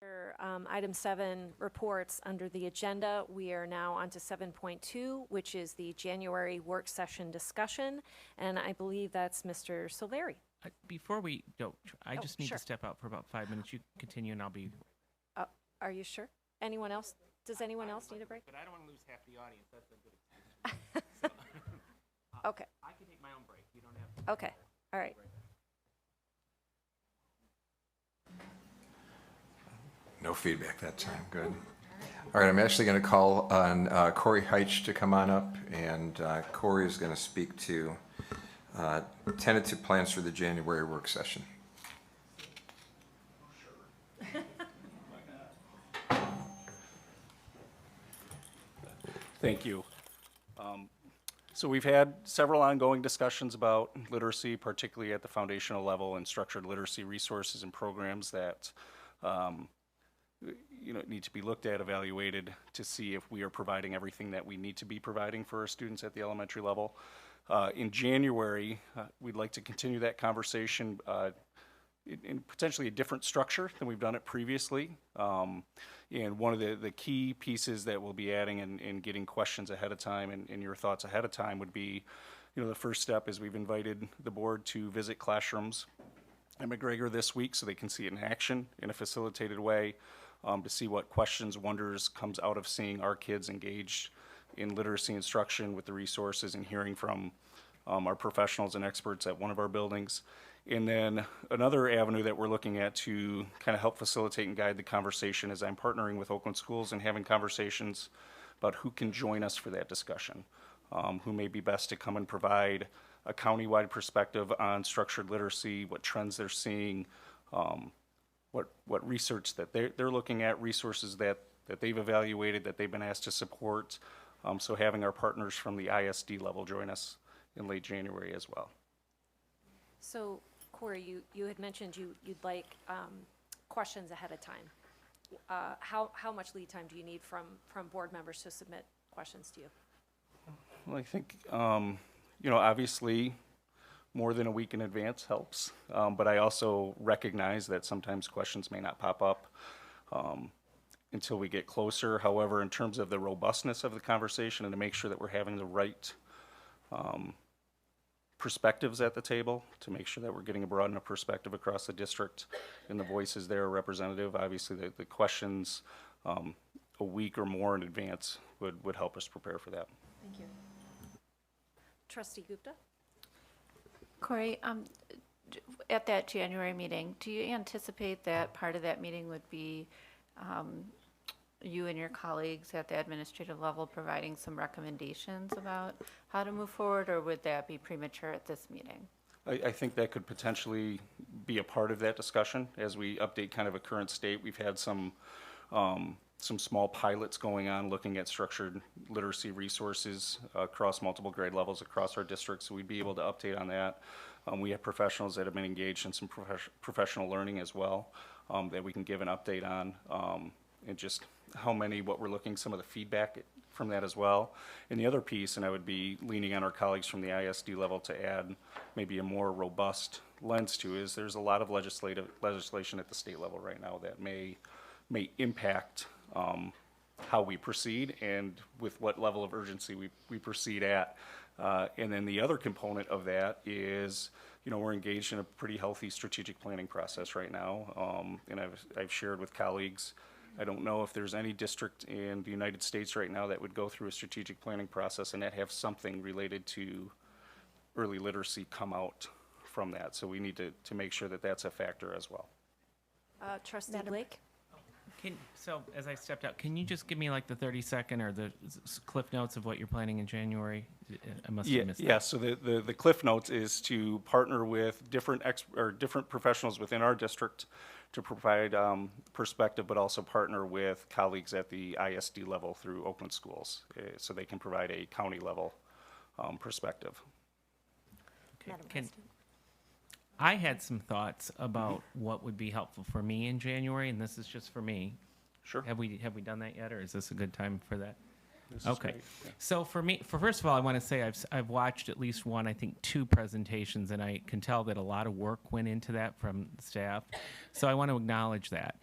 After item 7 reports under the agenda, we are now on to 7.2, which is the January work session discussion, and I believe that's Mr. Silveri. Before we go, I just need sure. to step out for about 5 minutes. You continue, and I'll be. Are you sure? Anyone else? Does anyone else need a break? But I don't want to lose half the audience. That's a good excuse. Okay. I can take my own break. You don't have to. Okay. All right. No feedback that time, good. All right, I'm actually going to call on Corey Heitch to come on up, and Corey is going to speak to tentative plans for the January work session. Thank you. So we've had several ongoing discussions about literacy, particularly at the foundational level, and structured literacy resources and programs that need to be looked at, evaluated to see if we are providing everything that we need to be providing for our students at the elementary level. In January, we'd like to continue that conversation in potentially a different structure than we've done it previously. And one of the key pieces that we'll be adding and getting questions ahead of time and your thoughts ahead of time would be, the first step is we've invited the board to visit classrooms at McGregor this week so they can see it in action in a facilitated way, to see what questions, wonders comes out of seeing our kids engaged in literacy instruction with the resources and hearing from our professionals and experts at one of our buildings. And then another avenue that we're looking at to kind of help facilitate and guide the conversation is I'm partnering with Oakland Schools and having conversations about who can join us for that discussion, who may be best to come and provide a county-wide perspective on structured literacy, what trends they're seeing, what research that they're looking at, resources that they've evaluated, that they've been asked to support. So having our partners from the ISD level join us in late January as well. So, Corey, you had mentioned you'd like questions ahead of time. How much lead time do you need from board members to submit questions to you? Well, I think, obviously more than a week in advance helps, but I also recognize that sometimes questions may not pop up until we get closer. However, in terms of the robustness of the conversation and to make sure that we're having the right perspectives at the table, to make sure that we're getting a broad enough perspective across the district and the voices there are representative, obviously the questions a week or more in advance would help us prepare for that. Thank you. Trustee Gupta? Corey, at that January meeting, do you anticipate that part of that meeting would be you and your colleagues at the administrative level providing some recommendations about how to move forward, or would that be premature at this meeting? I think that could potentially be a part of that discussion as we update kind of a current state. We've had some small pilots going on looking at structured literacy resources across multiple grade levels across our district, so we'd be able to update on that. We have professionals that have been engaged in some professional learning as well that we can give an update on, and just what we're looking, some of the feedback from that as well. And the other piece, and I would be leaning on our colleagues from the ISD level to add maybe a more robust lens to, is there's a lot of legislation at the state level right now that may impact how we proceed and with what level of urgency we proceed at. And then the other component of that is, we're engaged in a pretty healthy strategic planning process right now. And I've shared with colleagues, I don't know if there's any district in the United States right now that would go through a strategic planning process and that have something related to early literacy come out from that. So we need to make sure that that's a factor as well. Trustee Blake? So as I stepped out, can you just give me like the 30-second or the cliff notes of what you're planning in January? I must have missed that. Yeah, so the cliff notes is to partner with different professionals within our district to provide perspective, but also partner with colleagues at the ISD level through Oakland Schools, so they can provide a county level perspective. Okay. I had some thoughts about what would be helpful for me in January, and this is just for me. Sure. Have we done that yet, or is this a good time for that? This is Okay. great, yeah. So first of all, I want to say I've watched at least one, I think 2 presentations, and I can tell that a lot of work went into that from staff. So I want to acknowledge that.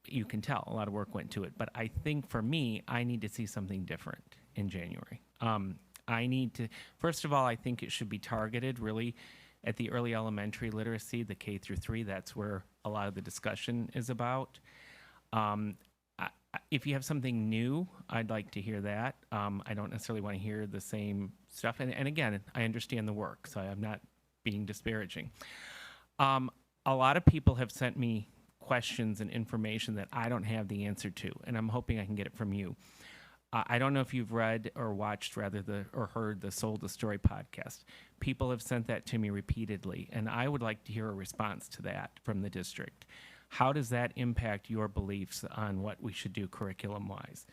You can tell a lot of work went to it. But I think for me, I need to see something different in January. I need to, first of all, I think it should be targeted really at the early elementary literacy, the K through 3. That's where a lot of the discussion is about. If you have something new, I'd like to hear that. I don't necessarily want to hear the same stuff. And again, I understand the work, so I'm not being disparaging. A lot of people have sent me questions and information that I don't have the answer to, and I'm hoping I can get it from you. I don't know if you've read or watched, rather, or heard the Sold the Story podcast. People have sent that to me repeatedly, and I would like to hear a response to that from the district. How does that impact your beliefs on what we should do curriculum-wise?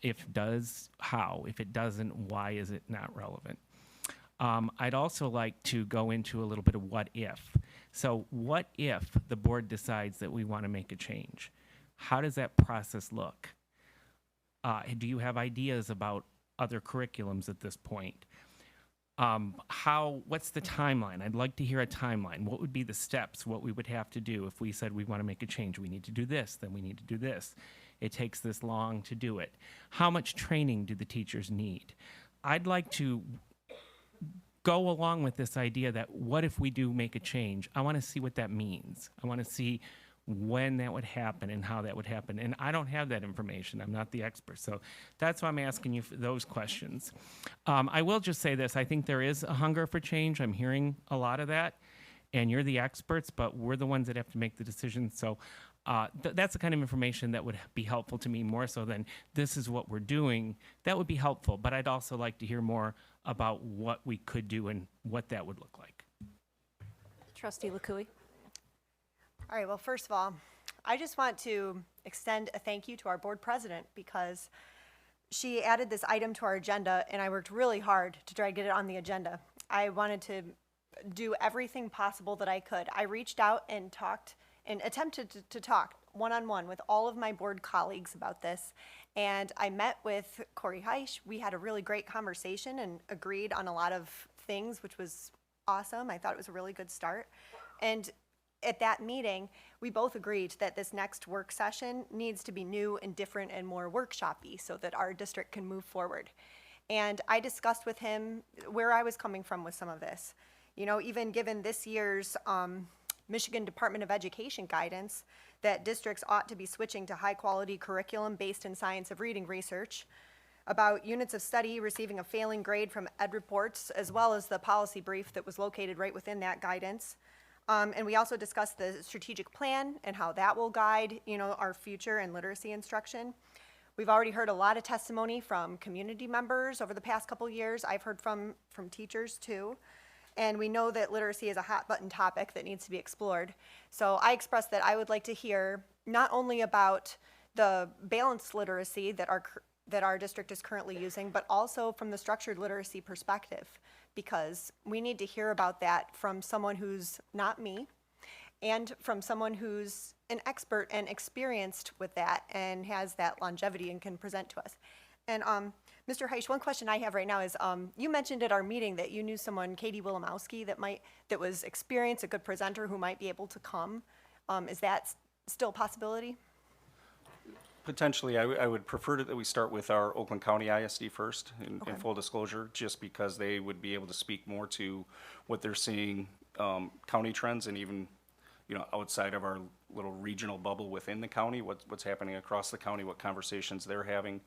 If it does, how? If it doesn't, why is it not relevant? I'd also like to go into a little bit of what if. So what if the board decides that we want to make a change? How does that process look? Do you have ideas about other curriculums at this point? What's the timeline? I'd like to hear a timeline. What would be the steps, what we would have to do if we said we want to make a change? We need to do this, then we need to do this. It takes this long to do it. How much training do the teachers need? I'd like to go along with this idea that what if we do make a change? I want to see what that means. I want to see when that would happen and how that would happen. And I don't have that information. I'm not the expert. So that's why I'm asking you for those questions. I will just say this. I think there is a hunger for change. I'm hearing a lot of that. And you're the experts, but we're the ones that have to make the decisions. So that's the kind of information that would be helpful to me, more so than this is what we're doing. That would be helpful. But I'd also like to hear more about what we could do and what that would look like. Trustee Lakui. All right, well, first of all, I just want to extend a thank you to our board president because she added this item to our agenda and I worked really hard to try to get it on the agenda. I wanted to do everything possible that I could. I reached out and talked and attempted to talk one-on-one with all of my board colleagues about this. And I met with Corey Heisch. We had a really great conversation and agreed on a lot of things, which was awesome. I thought it was a really good start. And at that meeting, we both agreed that this next work session needs to be new and different and more workshop-y so that our district can move forward. And I discussed with him where I was coming from with some of this. You know, even given this year's Michigan Department of Education guidance that districts ought to be switching to high-quality curriculum based in science of reading research, about units of study receiving a failing grade from Ed Reports, as well as the policy brief that was located right within that guidance. And we also discussed the strategic plan and how that will guide, you know, our future in literacy instruction. We've already heard a lot of testimony from community members over the past couple years. I've heard from teachers too. And we know that literacy is a hot button topic that needs to be explored. So I expressed that I would like to hear not only about the balanced literacy that our district is currently using, but also from the structured literacy perspective, because we need to hear about that from someone who's not me and from someone who's an expert and experienced with that and has that longevity and can present to us. And Mr. Heisch, one question I have right now is, you mentioned at our meeting that you knew someone, Katie Wilimowski, that was experienced, a good presenter who might be able to come. Is that still a possibility? Potentially, I would prefer that we start with our Oakland County ISD first, in full disclosure, just because they would be able to speak more to what they're seeing, county trends, and even, you know, outside of our little regional bubble within the county, what's happening across the county, what conversations they're having.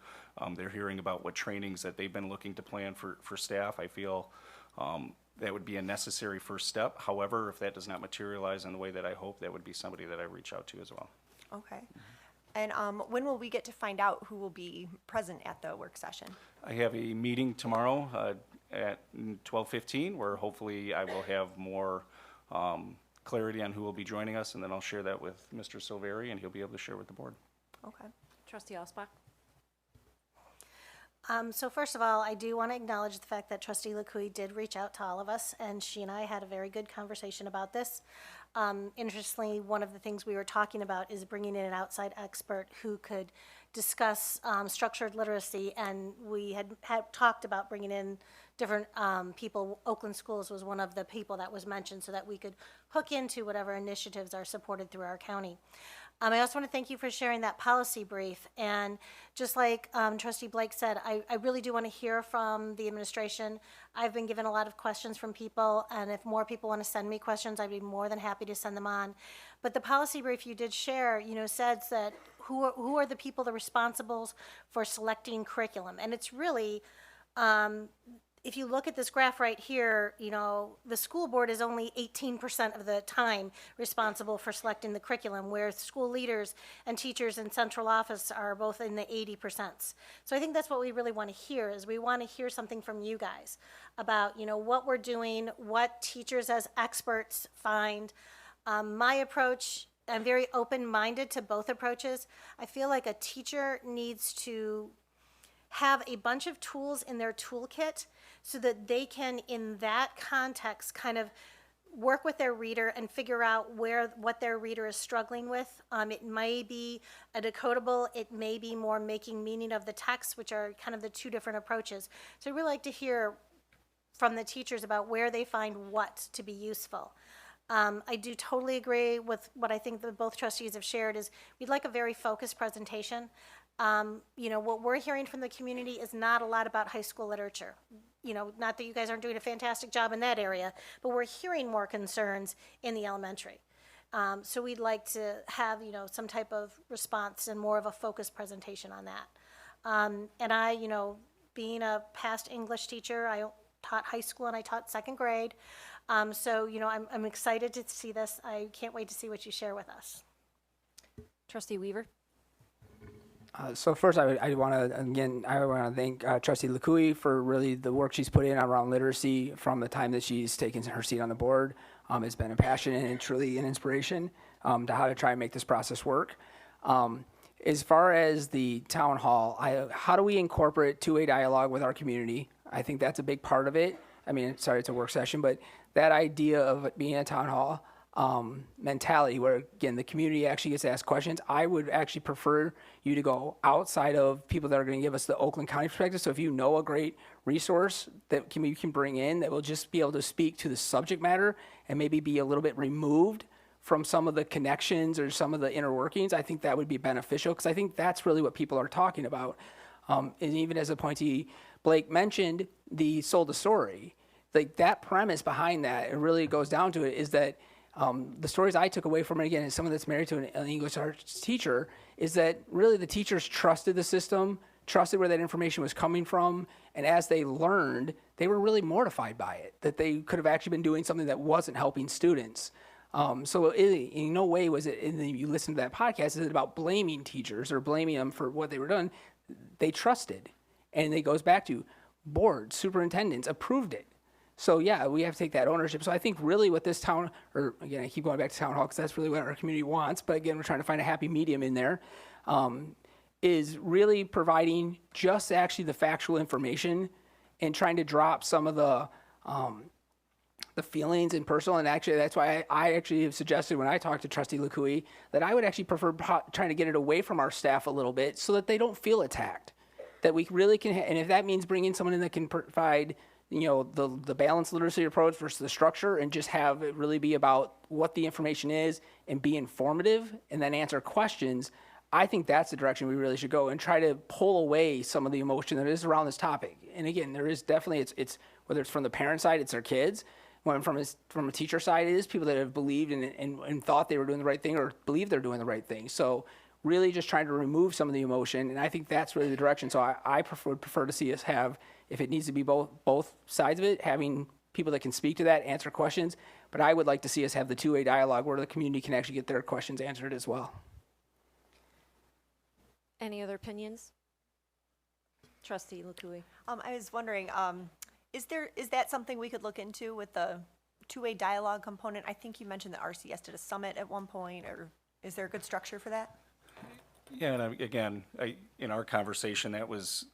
They're hearing about what trainings that they've been looking to plan for staff. I feel that would be a necessary first step. However, if that does not materialize in the way that I hope, that would be somebody that I reach out to as well. Okay. And when will we get to find out who will be present at the work session? I have a meeting tomorrow at 12:15 where hopefully I will have more clarity on who will be joining us, and then I'll share that with Mr. Silveri, and he'll be able to share with the board. Okay. Trustee Alsbach. So first of all, I do want to acknowledge the fact that Trustee Lakui did reach out to all of us, and she and I had a very good conversation about this. Interestingly, one of the things we were talking about is bringing in an outside expert who could discuss structured literacy, and we had talked about bringing in different people. Oakland Schools was one of the people that was mentioned so that we could hook into whatever initiatives are supported through our county. I also want to thank you for sharing that policy brief. And just like Trustee Blake said, I really do want to hear from the administration. I've been given a lot of questions from people, and if more people want to send me questions, I'd be more than happy to send them on. But the policy brief you did share, says that who are the people that are responsible for selecting curriculum? And it's really, if you look at this graph right here, the school board is only 18% of the time responsible for selecting the curriculum, where school leaders and teachers in central office are both in the 80%. So I think that's what we really want to hear, is we want to hear something from you guys about, what we're doing, what teachers as experts find. My approach, I'm very open-minded to both approaches. I feel like a teacher needs to have a bunch of tools in their toolkit so that they can, in that context, kind of work with their reader and figure out what their reader is struggling with. It may be a decodable, it may be more making meaning of the text, which are kind of the two different approaches. So I'd really like to hear from the teachers about where they find what to be useful. I do totally agree with what I think that both trustees have shared, is we'd like a very focused presentation. What we're hearing from the community is not a lot about high school literature. Not that you guys aren't doing a fantastic job in that area, but we're hearing more concerns in the elementary. So we'd like to have, some type of response and more of a focused presentation on that. And I, being a past English teacher, I taught high school and I taught second grade. So, I'm excited to see this. I can't wait to see what you share with us. Trustee Weaver? So first, I want to thank Trustee Lacouille for really the work she's put in around literacy from the time that she's taken her seat on the board. It's been a passion and truly an inspiration to how to try and make this process work. As far as the town hall, how do we incorporate two-way dialogue with our community? I think that's a big part of it. I mean, sorry, it's a work session, but that idea of it being a town hall mentality where, again, the community actually gets to ask questions. I would actually prefer you to go outside of people that are going to give us the Oakland County perspective. So if you know a great resource that you can bring in that will just be able to speak to the subject matter and maybe be a little bit removed from some of the connections or some of the inner workings, I think that would be beneficial, because I think that's really what people are talking about. And even as appointee Blake mentioned, the sold a story. Like, that premise behind that, it really goes down to it, is that the stories I took away from it, again, as someone that's married to an English arts teacher, is that really the teachers trusted the system, trusted where that information was coming from, and as they learned, they were really mortified by it, that they could have actually been doing something that wasn't helping students. So in no way was it, you listen to that podcast, is it about blaming teachers or blaming them for what they were doing. They trusted, and it goes back to board, superintendents approved it. So yeah, we have to take that ownership. So I think really what this town, or again, I keep going back to town hall because that's really what our community wants, but again, we're trying to find a happy medium in there, is really providing just actually the factual information and trying to drop some of the feelings and personal. And actually, that's why I actually have suggested when I talked to Trustee Lacouille that I would actually prefer trying to get it away from our staff a little bit so that they don't feel attacked. That we really can, and if that means bringing someone in that can provide the balanced literacy approach versus the structure, and just have it really be about what the information is and be informative and then answer questions, I think that's the direction we really should go, and try to pull away some of the emotion that is around this topic. And again, there is definitely, it's whether it's from the parent side, it's their kids. When from a teacher side, it is people that have believed and thought they were doing the right thing or believe they're doing the right thing. So really just trying to remove some of the emotion, and I think that's really the direction. So I would prefer to see us have, if it needs to be both sides of it, having people that can speak to that, answer questions, but I would like to see us have the two-way dialogue where the community can actually get their questions answered as well. Any other opinions? Trustee Lacouille? I was wondering, is that something we could look into with the two-way dialogue component? I think you mentioned that RCS did a summit at one point, or is there a good structure for that? Yeah, and again, in our conversation, that was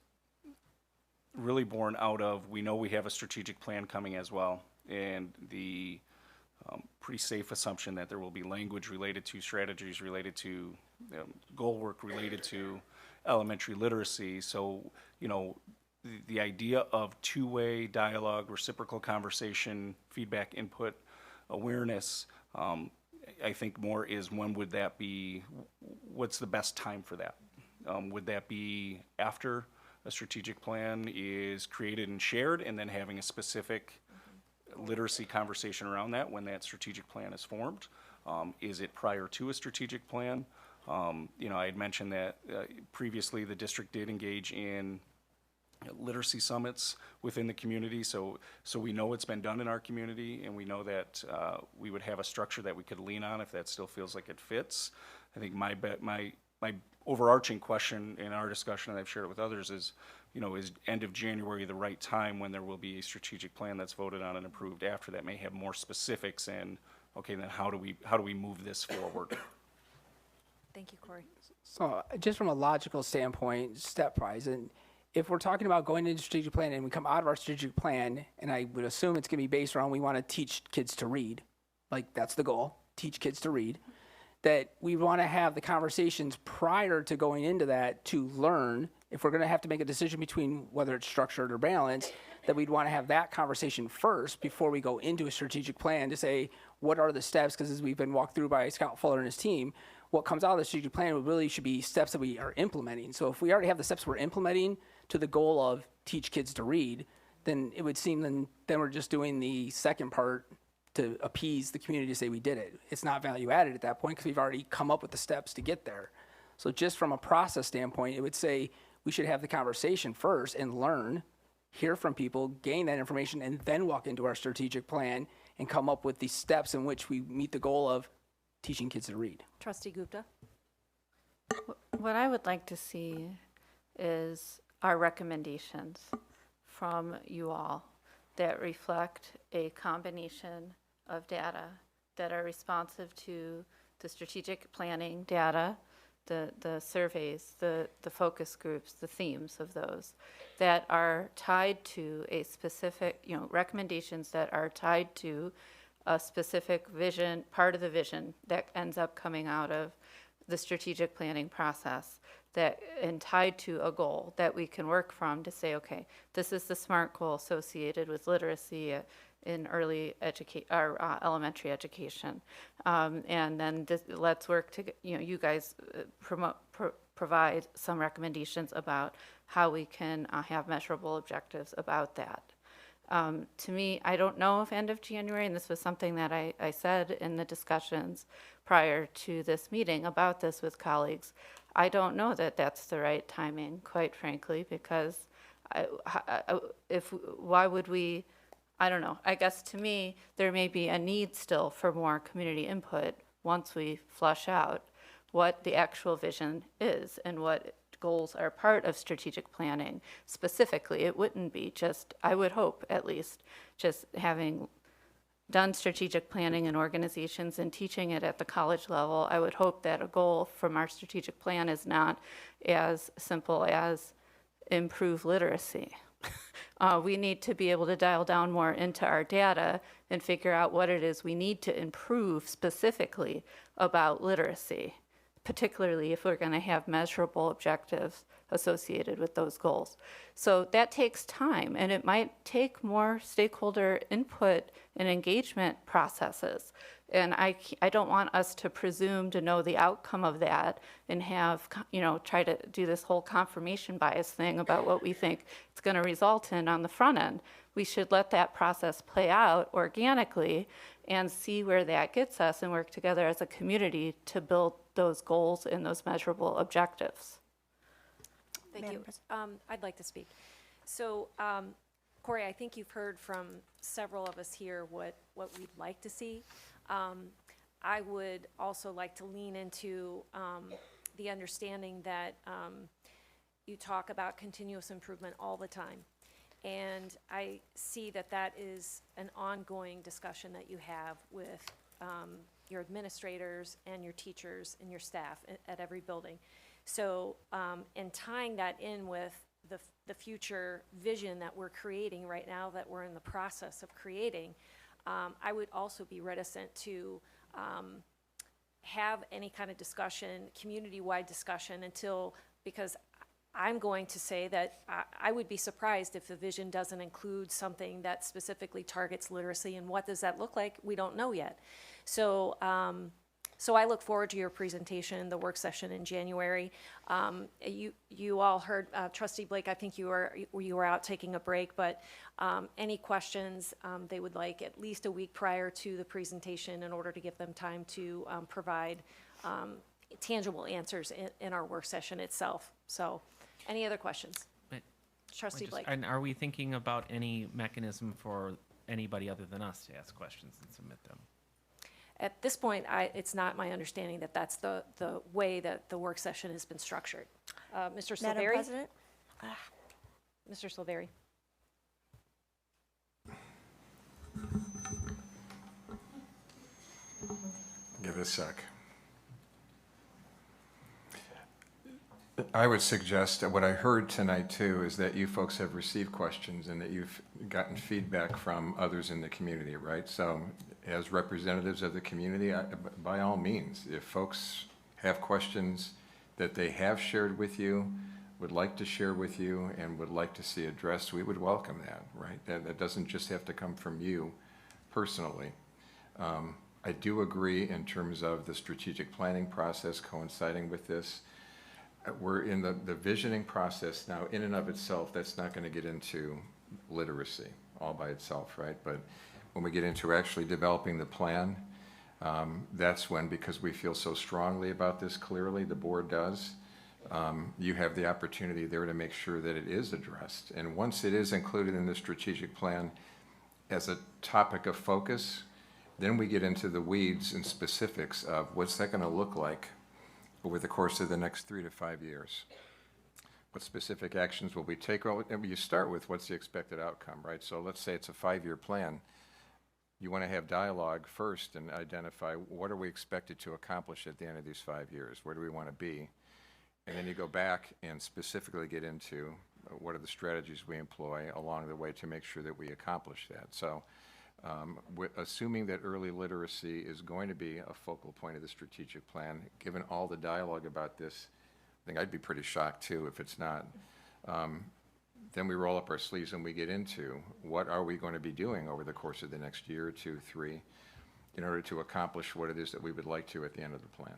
really born out of, we know we have a strategic plan coming as well, and the pretty safe assumption that there will be language related to, strategies related to, goal work related to elementary literacy. So, the idea of two-way dialogue, reciprocal conversation, feedback, input, awareness, I think more is when would that be, what's the best time for that? Would that be after a strategic plan is created and shared, and then having a specific literacy conversation around that when that strategic plan is formed? Is it prior to a strategic plan? You know, I had mentioned that previously the district did engage in literacy summits within the community, so we know it's been done in our community, and we know that we would have a structure that we could lean on if that still feels like it fits. I think my overarching question in our discussion, and I've shared it with others, is, you know, is end of January the right time when there will be a strategic plan that's voted on and approved after that may have more specifics, and okay, then how do we move this forward? Thank you, Corey. So just from a logical standpoint, stepwise, and if we're talking about going into strategic plan and we come out of our strategic plan, and I would assume it's going to be based around we want to teach kids to read, like that's the goal, teach kids to read, that we want to have the conversations prior to going into that to learn. If we're going to have to make a decision between whether it's structured or balanced, that we'd want to have that conversation first before we go into a strategic plan to say, what are the steps? Because as we've been walked through by Scott Fuller and his team, what comes out of the strategic plan really should be steps that we are implementing. So if we already have the steps we're implementing to the goal of teach kids to read, then it would seem then we're just doing the second part to appease the community to say we did it. It's not value added at that point because we've already come up with the steps to get there. So just from a process standpoint, it would say we should have the conversation first and learn, hear from people, gain that information, and then walk into our strategic plan and come up with the steps in which we meet the goal of teaching kids to read. Trustee Gupta? What I would like to see is our recommendations from you all that reflect a combination of data that are responsive to the strategic planning data, the surveys, the focus groups, the themes of those, that are tied to a specific, you know, recommendations that are tied to a specific vision, part of the vision that ends up coming out of the strategic planning process, that and tied to a goal that we can work from to say, okay, this is the SMART goal associated with literacy in early education or elementary education, and then let's work to, you know, you guys provide some recommendations about how we can have measurable objectives about that. To me, I don't know if end of January, and this was something that I said in the discussions prior to this meeting about this with colleagues. I don't know that that's the right timing, quite frankly, because why would we, I don't know. I guess to me, there may be a need still for more community input once we flush out what the actual vision is and what goals are part of strategic planning. Specifically, it wouldn't be just, I would hope at least, just having done strategic planning in organizations and teaching it at the college level, I would hope that a goal from our strategic plan is not as simple as improve literacy. We need to be able to dial down more into our data and figure out what it is we need to improve specifically about literacy, particularly if we're going to have measurable objectives associated with those goals. So that takes time, and it might take more stakeholder input and engagement processes. And I don't want us to presume to know the outcome of that and have, you know, try to do this whole confirmation bias thing about what we think it's going to result in on the front end. We should let that process play out organically and see where that gets us and work together as a community to build those goals and those measurable objectives. Thank you. I'd like to speak. So, Corey, I think you've heard from several of us here what we'd like to see. I would also like to lean into the understanding that you talk about continuous improvement all the time. And I see that that is an ongoing discussion that you have with your administrators and your teachers and your staff at every building. So, and tying that in with the future vision that we're creating right now, that we're in the process of creating, I would also be reticent to have any kind of discussion, community-wide discussion, because I'm going to say that I would be surprised if the vision doesn't include something that specifically targets literacy, and what does that look like? We don't know yet. So, so I look forward to your presentation, the work session in January. You all heard, Trustee Blake, I think you were out taking a break, but any questions they would like at least a week prior to the presentation in order to give them time to provide tangible answers in our work session itself. So, any other questions? But Trustee Blake? And are we thinking about any mechanism for anybody other than us to ask questions and submit them? At this point, it's not my understanding that that's the way that the work session has been structured. Mr. Madam Silveri? President? Mr. Silveri? Give it a sec. I would suggest that what I heard tonight too is that you folks have received questions and that you've gotten feedback from others in the community, right? So as representatives of the community, by all means, if folks have questions that they have shared with you, would like to share with you, and would like to see addressed, we would welcome that, right? That doesn't just have to come from you personally. I do agree in terms of the strategic planning process coinciding with this. We're in the visioning process now. In and of itself, that's not going to get into literacy all by itself, right? But when we get into actually developing the plan, that's when, because we feel so strongly about this clearly, the board does, you have the opportunity there to make sure that it is addressed. And once it is included in the strategic plan as a topic of focus, then we get into the weeds and specifics of what's that going to look like over the course of the next 3 to 5 years. What specific actions will we take? Well, you start with what's the expected outcome, right? So let's say it's a 5-year plan. You want to have dialogue first and identify what are we expected to accomplish at the end of these 5 years? Where do we want to be? And then you go back and specifically get into what are the strategies we employ along the way to make sure that we accomplish that. So assuming that early literacy is going to be a focal point of the strategic plan, given all the dialogue about this, I think I'd be pretty shocked too if it's not. Then we roll up our sleeves and we get into what are we going to be doing over the course of the next year, 2, 3, in order to accomplish what it is that we would like to at the end of the plan.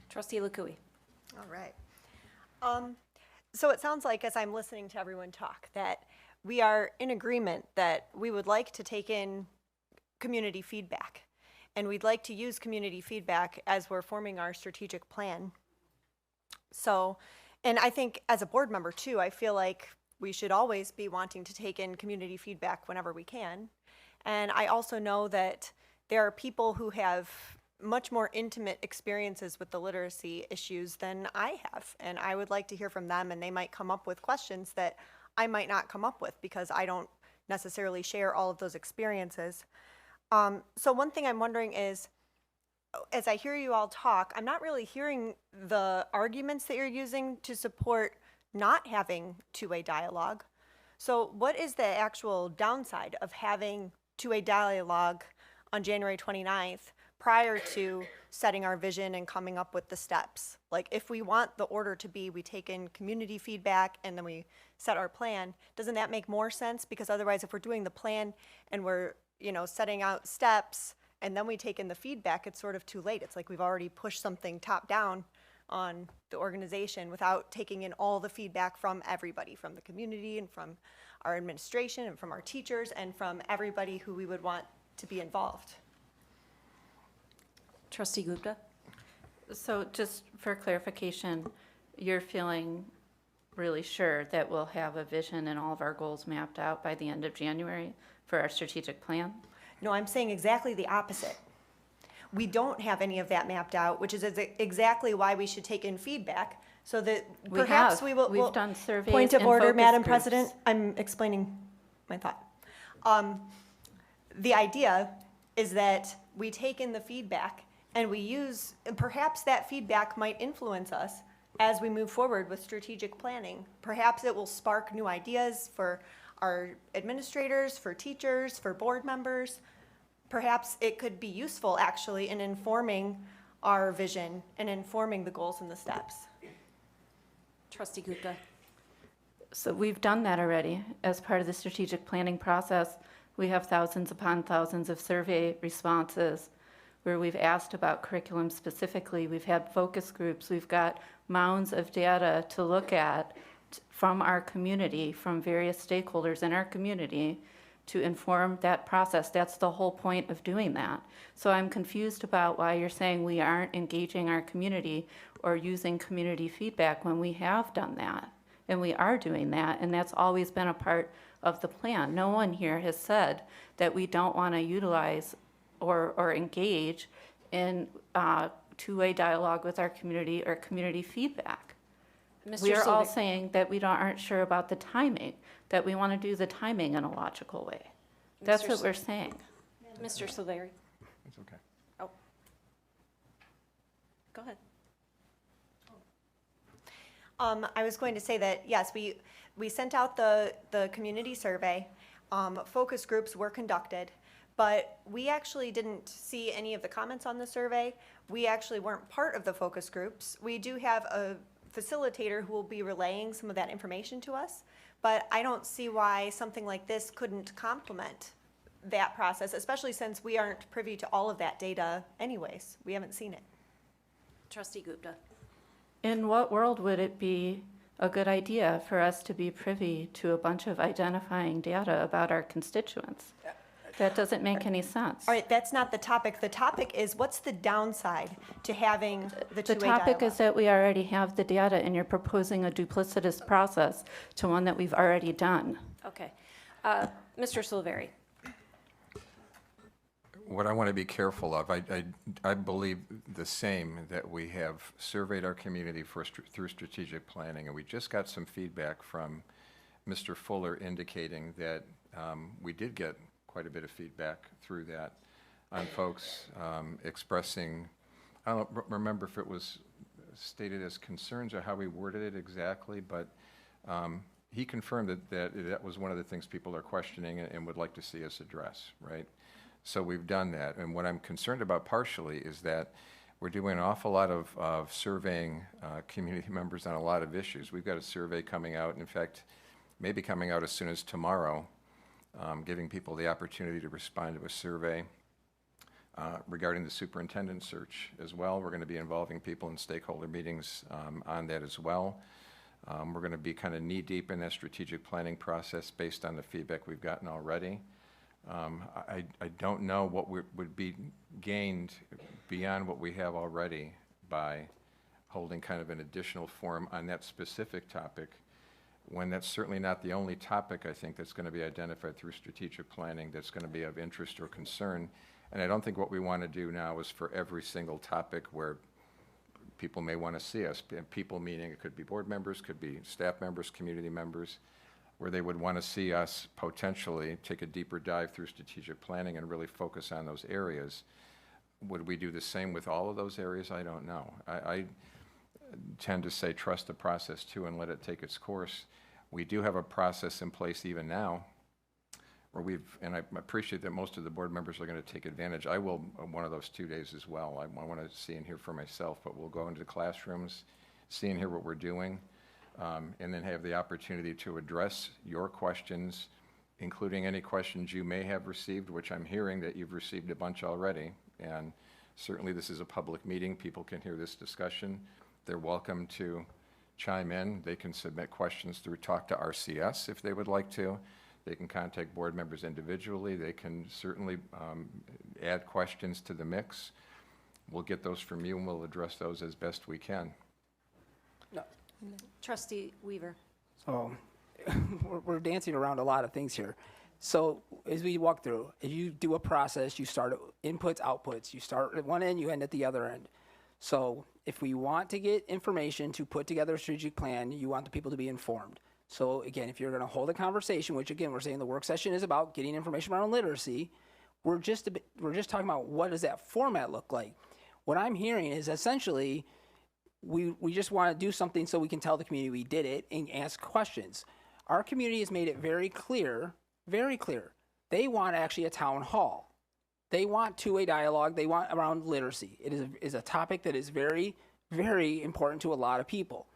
Trustee Lukui? All right. So it sounds like, as I'm listening to everyone talk, that we are in agreement that we would like to take in community feedback, and we'd like to use community feedback as we're forming our strategic plan. So, and I think as a board member too, I feel like we should always be wanting to take in community feedback whenever we can. And I also know that there are people who have much more intimate experiences with the literacy issues than I have. And I would like to hear from them, and they might come up with questions that I might not come up with because I don't necessarily share all of those experiences. So one thing I'm wondering is, as I hear you all talk, I'm not really hearing the arguments that you're using to support not having two-way dialogue. So what is the actual downside of having two-way dialogue on January 29th prior to setting our vision and coming up with the steps? Like, if we want the order to be, we take in community feedback and then we set our plan, doesn't that make more sense? Because otherwise, if we're doing the plan and we're, setting out steps and then we take in the feedback, it's sort of too late. It's like we've already pushed something top down on the organization without taking in all the feedback from everybody, from the community and from our administration and from our teachers and from everybody who we would want to be involved. Trustee Gupta? So just for clarification, you're feeling really sure that we'll have a vision and all of our goals mapped out by the end of January for our strategic plan? No, I'm saying exactly the opposite. We don't have any of that mapped out, which is exactly why we should take in feedback so that perhaps we will. We've done surveys. Point of and order, focus Madam groups. President. I'm explaining my thought. The idea is that we take in the feedback and we use, perhaps that feedback might influence us as we move forward with strategic planning. Perhaps it will spark new ideas for our administrators, for teachers, for board members. Perhaps it could be useful actually in informing our vision and informing the goals and the steps. Trustee Gupta? So we've done that already as part of the strategic planning process. We have thousands upon thousands of survey responses where we've asked about curriculum specifically. We've had focus groups. We've got mounds of data to look at from our community, from various stakeholders in our community to inform that process. That's the whole point of doing that. So I'm confused about why you're saying we aren't engaging our community or using community feedback when we have done that. And we are doing that, and that's always been a part of the plan. No one here has said that we don't want to utilize or engage in two-way dialogue with our community or community feedback. We are all saying that we aren't sure about the timing, that we want to do the timing in a logical way. That's what we're saying. Mr. Silveri? It's okay. Oh. Go ahead. I was going to say that, yes, we sent out the community survey. Focus groups were conducted, but we actually didn't see any of the comments on the survey. We actually weren't part of the focus groups. We do have a facilitator who will be relaying some of that information to us, but I don't see why something like this couldn't complement that process, especially since we aren't privy to all of that data anyways. We haven't seen it. Trustee Gupta? In what world would it be a good idea for us to be privy to a bunch of identifying data about our constituents? That doesn't make any sense. All right, that's not the topic. The topic is, what's the downside to having the two-way The dialogue? topic is that we already have the data and you're proposing a duplicitous process to one that we've already done. Okay. Mr. Silveri? What I want to be careful of, I believe the same, that we have surveyed our community through strategic planning, and we just got some feedback from Mr. Fuller indicating that we did get quite a bit of feedback through that on folks expressing, I don't remember if it was stated as concerns or how we worded it exactly, but he confirmed that was one of the things people are questioning and would like to see us address, right? So we've done that, and what I'm concerned about partially is that we're doing an awful lot of surveying community members on a lot of issues. We've got a survey coming out, in fact, maybe coming out as soon as tomorrow, giving people the opportunity to respond to a survey regarding the superintendent search as well. We're going to be involving people in stakeholder meetings on that as well. We're going to be kind of knee-deep in that strategic planning process based on the feedback we've gotten already. I don't know what would be gained beyond what we have already by holding kind of an additional forum on that specific topic, when that's certainly not the only topic, I think, that's going to be identified through strategic planning that's going to be of interest or concern. And I don't think what we want to do now is for every single topic where people may want to see us, people meaning it could be board members, could be staff members, community members, where they would want to see us potentially take a deeper dive through strategic planning and really focus on those areas. Would we do the same with all of those areas? I don't know. I tend to say trust the process too and let it take its course. We do have a process in place even now where and I appreciate that most of the board members are going to take advantage. I will one of those 2 days as well. I want to see and hear for myself, but we'll go into the classrooms, see and hear what we're doing. And then have the opportunity to address your questions, including any questions you may have received, which I'm hearing that you've received a bunch already. And certainly this is a public meeting. People can hear this discussion. They're welcome to chime in. They can submit questions through Talk to RCS if they would like to. They can contact board members individually. They can certainly add questions to the mix. We'll get those from you and we'll address those as best we can. Trustee Weaver? So we're dancing around a lot of things here. So as we walk through, if you do a process, you start at inputs, outputs. You start at one end, you end at the other end. So if we want to get information to put together a strategic plan, you want the people to be informed. So again, if you're going to hold a conversation, which again, we're saying the work session is about getting information around literacy, we're just talking about what does that format look like. What I'm hearing is essentially we just want to do something so we can tell the community we did it and ask questions. Our community has made it very clear. They want actually a town hall. They want two-way dialogue. They want around literacy. It is a topic that is very, very important to a lot of people.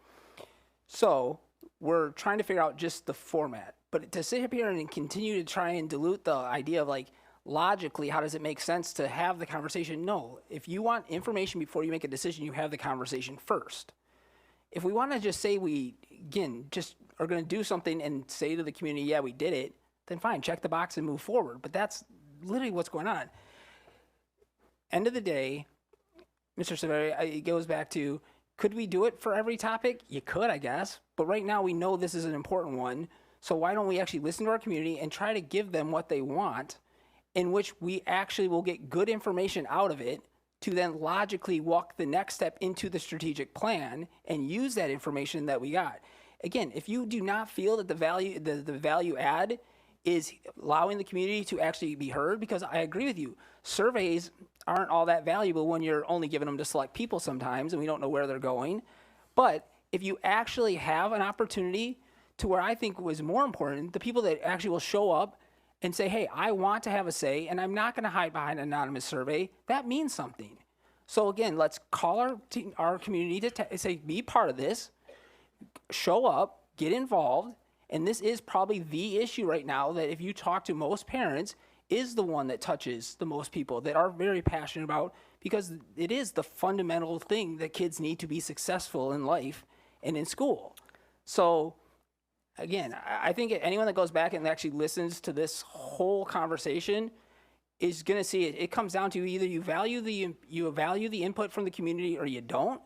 So we're trying to figure out just the format. But to sit up here and continue to try and dilute the idea of like, logically, how does it make sense to have the conversation? No. If you want information before you make a decision, you have the conversation first. If we want to just say we, again, just are going to do something and say to the community, yeah, we did it, then fine, check the box and move forward. But that's literally what's going on. End of the day, Mr. Severi, it goes back to, could we do it for every topic? You could, I guess. But right now we know this is an important one. So why don't we actually listen to our community and try to give them what they want, in which we actually will get good information out of it to then logically walk the next step into the strategic plan and use that information that we got. Again, if you do not feel that the value add is allowing the community to actually be heard, because I agree with you, surveys aren't all that valuable when you're only giving them to select people sometimes and we don't know where they're going. But if you actually have an opportunity to where I think was more important, the people that actually will show up and say, hey, I want to have a say, and I'm not going to hide behind an anonymous survey, that means something. So again, let's call our community to say, be part of this, show up, get involved, and this is probably the issue right now that if you talk to most parents, is the one that touches the most people that are very passionate about, because it is the fundamental thing that kids need to be successful in life and in school. So again, I think anyone that goes back and actually listens to this whole conversation is going to see it. It comes down to either you value the input from the community or you don't.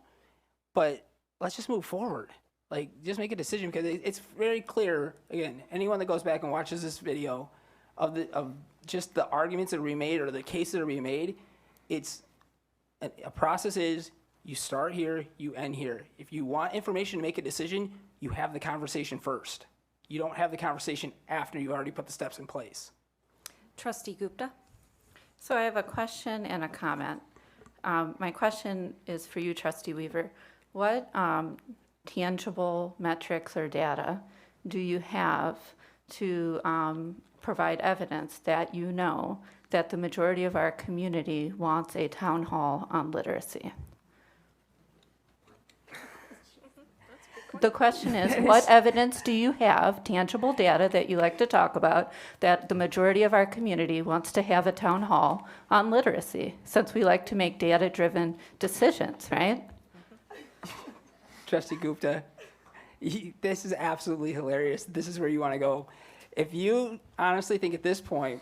But let's just move forward. Like, just make a decision, because it's very clear. Again, anyone that goes back and watches this video of just the arguments that are being made or the cases that are being made, it's a process is you start here, you end here. If you want information to make a decision, you have the conversation first. You don't have the conversation after you already put the steps in place. Trustee Gupta? So I have a question and a comment. My question is for you, Trustee Weaver. What tangible metrics or data do you have to provide evidence that you know that the majority of our community wants a town hall on literacy? The question is, what evidence do you have, tangible data that you like to talk about, that the majority of our community wants to have a town hall on literacy, since we like to make data-driven decisions, right? Trustee Gupta, this is absolutely hilarious. This is where you want to go. If you honestly think at this point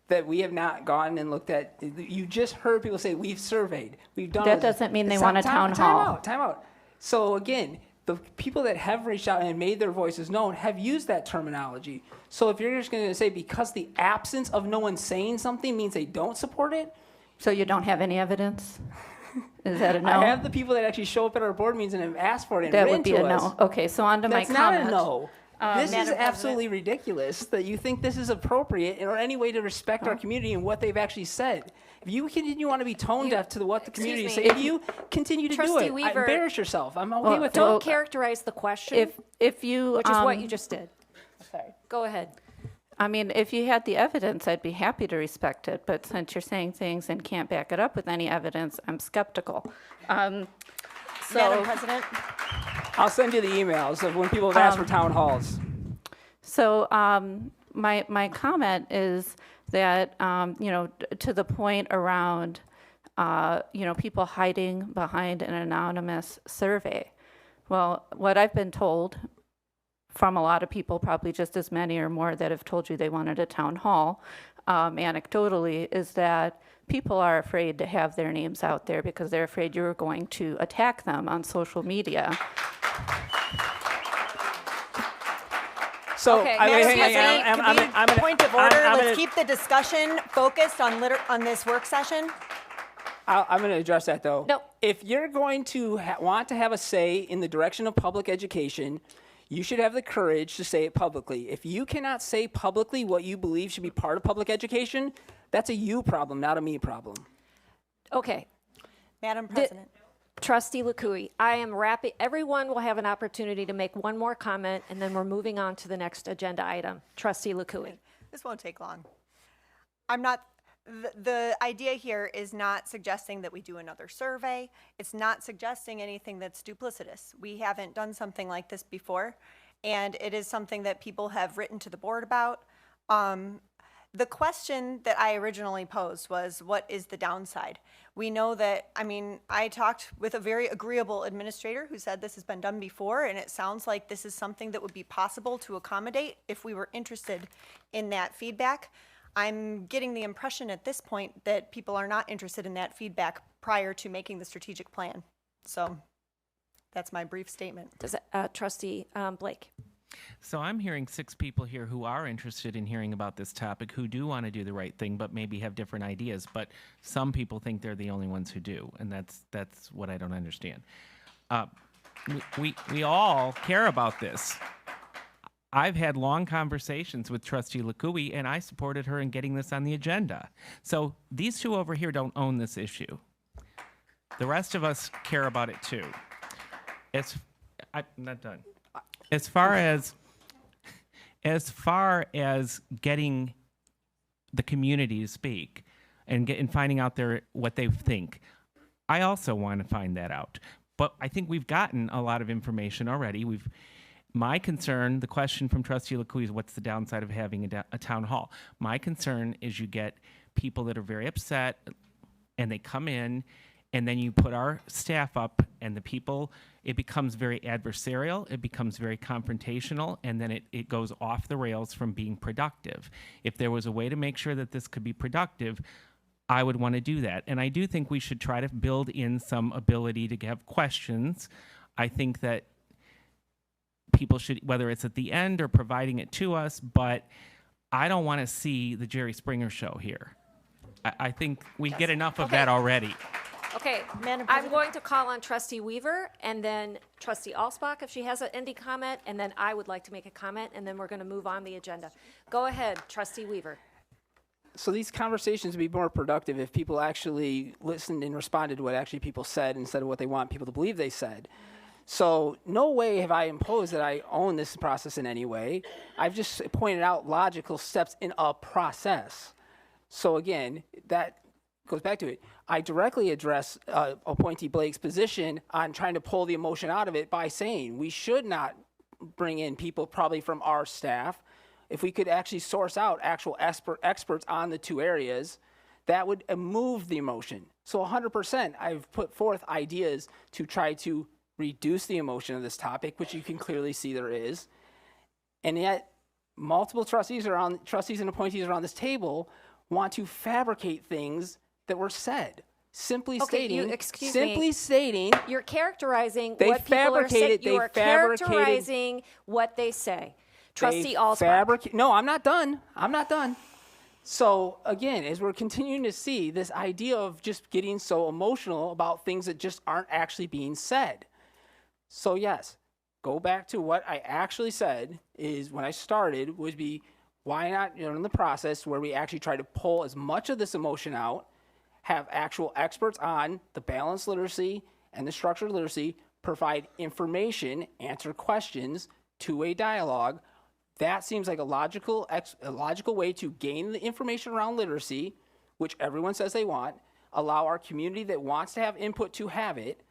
that we have not gone and looked at, you just heard people say, we've surveyed, we've done. That doesn't mean they want a town hall. Time out. So again, the people that have reached out and made their voices known have used that terminology. So if you're just going to say because the absence of no one saying something means they don't support it, So you don't have any evidence? Is that a no? I have the people that actually show up at our board meetings and have asked for it and That written would be to a us. no. Okay, so on to my That's not comment. a no. This is Madam absolutely ridiculous that you think this is appropriate or any way to respect our community and what they've actually said. If you continue want to be tone deaf to what the community Excuse say, me. if you continue to do Trustee it, Weaver- embarrass yourself. I'm okay with Don't it. characterize the question, If you, which is what you just did. Sorry. Go ahead. I mean, if you had the evidence, I'd be happy to respect it, but since you're saying things and can't back it up with any evidence, I'm skeptical. Madam President? I'll send you the emails of when people have asked for town halls. So my comment is that, to the point around, people hiding behind an anonymous survey. Well, what I've been told from a lot of people, probably just as many or more that have told you they wanted a town hall, anecdotally, is that people are afraid to have their names out there because they're afraid you're going to attack them on social media. So, Okay, I mean, Madam hang on, President, I'm could we- gonna- point of order, I'm let's gonna- keep the discussion focused on this work session. I'm going to address that though. No. If you're going to want to have a say in the direction of public education, you should have the courage to say it publicly. If you cannot say publicly what you believe should be part of public education, that's a you problem, not a me problem. Okay. Madam President. Trustee Lukui, I am wrapping, everyone will have an opportunity to make one more comment, and then we're moving on to the next agenda item. Trustee Lukui. This won't take long. I'm not, the idea here is not suggesting that we do another survey. It's not suggesting anything that's duplicitous. We haven't done something like this before. and it is something that people have written to the board about. The question that I originally posed was, what is the downside? We know that, I mean, I talked with a very agreeable administrator who said this has been done before, and it sounds like this is something that would be possible to accommodate if we were interested in that feedback. I'm getting the impression at this point that people are not interested in that feedback prior to making the strategic plan. So that's my brief statement. Does Trustee Blake? So I'm hearing 6 people here who are interested in hearing about this topic, who do want to do the right thing, but maybe have different ideas. But some people think they're the only ones who do, and that's what I don't understand. We all care about this. I've had long conversations with Trustee Lukui, and I supported her in getting this on the agenda. So these 2 over here don't own this issue. The rest of us care about it too. I'm not done. As far as getting the community to speak and finding out what they think, I also want to find that out. But I think we've gotten a lot of information already. My concern, the question from Trustee Lukui is, what's the downside of having a town hall? My concern is you get people that are very upset, and they come in, and then you put our staff up, and the people, it becomes very adversarial, it becomes very confrontational, and then it goes off the rails from being productive. If there was a way to make sure that this could be productive, I would want to do that. And I do think we should try to build in some ability to have questions. I think that people should, whether it's at the end or providing it to us, but I don't want to see the Jerry Springer show here. I think we get enough of that already. Okay, Madam I'm President? going to call on Trustee Weaver, and then Trustee Alsbach if she has an ending comment, and then I would like to make a comment, and then we're going to move on the agenda. Go ahead, Trustee Weaver. So these conversations would be more productive if people actually listened and responded to what actually people said instead of what they want people to believe they said. So no way have I imposed that I own this process in any way. I've just pointed out logical steps in a process. So again, that goes back to it. I directly address appointee Blake's position on trying to pull the emotion out of it by saying we should not bring in people probably from our staff. If we could actually source out actual experts on the 2 areas, that would move the emotion. So 100%, I've put forth ideas to try to reduce the emotion of this topic, which you can clearly see there is. And yet, multiple trustees and appointees around this table want to fabricate things that were said. Simply stating. You're characterizing They what people are saying. fabricated- You they are fabricated- characterizing what they say. Trustee They Alsbach. No, I'm not done. So again, as we're continuing to see this idea of just getting so emotional about things that just aren't actually being said. So yes, go back to what I actually said is when I started would be, why not, in the process where we actually try to pull as much of this emotion out, have actual experts on the balanced literacy and the structured literacy, provide information, answer questions, two-way dialogue. That seems like a logical way to gain the information around literacy, which everyone says they want, allow our community that wants to have input to have it.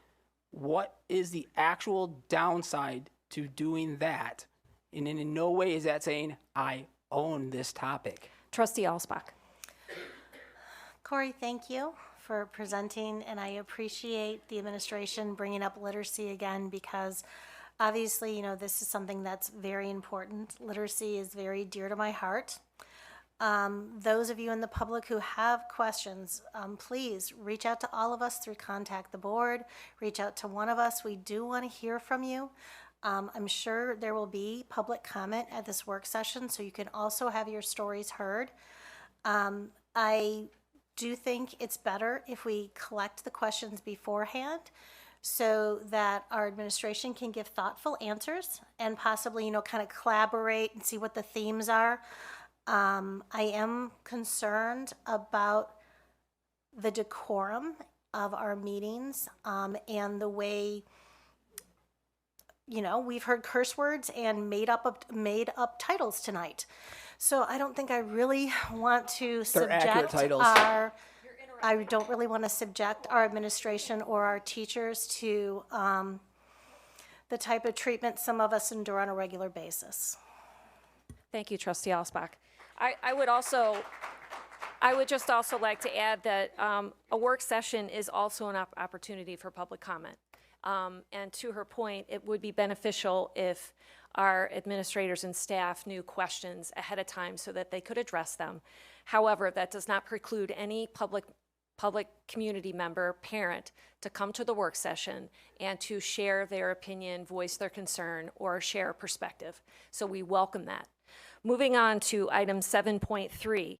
What is the actual downside to doing that? And in no way is that saying, I own this topic. Trustee Alsbach. Corey, thank you for presenting, and I appreciate the administration bringing up literacy again because obviously, this is something that's very important. Literacy is very dear to my heart. Those of you in the public who have questions, please reach out to all of us through Contact the Board. Reach out to one of us. We do want to hear from you. I'm sure there will be public comment at this work session, so you can also have your stories heard. I do think it's better if we collect the questions beforehand so that our administration can give thoughtful answers and possibly, kind of collaborate and see what the themes are. I am concerned about the decorum of our meetings and the way, we've heard curse words and made up titles tonight. So I don't think I really want to subject I don't really want to subject our administration or our teachers to the the type of treatment some of us endure on a regular basis. Thank you, Trustee Alsbach. I would just also like to add that a work session is also an opportunity for public comment. And to her point, it would be beneficial if our administrators and staff knew questions ahead of time so that they could address them. However, that does not preclude any public community member, parent, to come to the work session and to share their opinion, voice their concern, or share a perspective. So we welcome that. Moving on to item 7.3,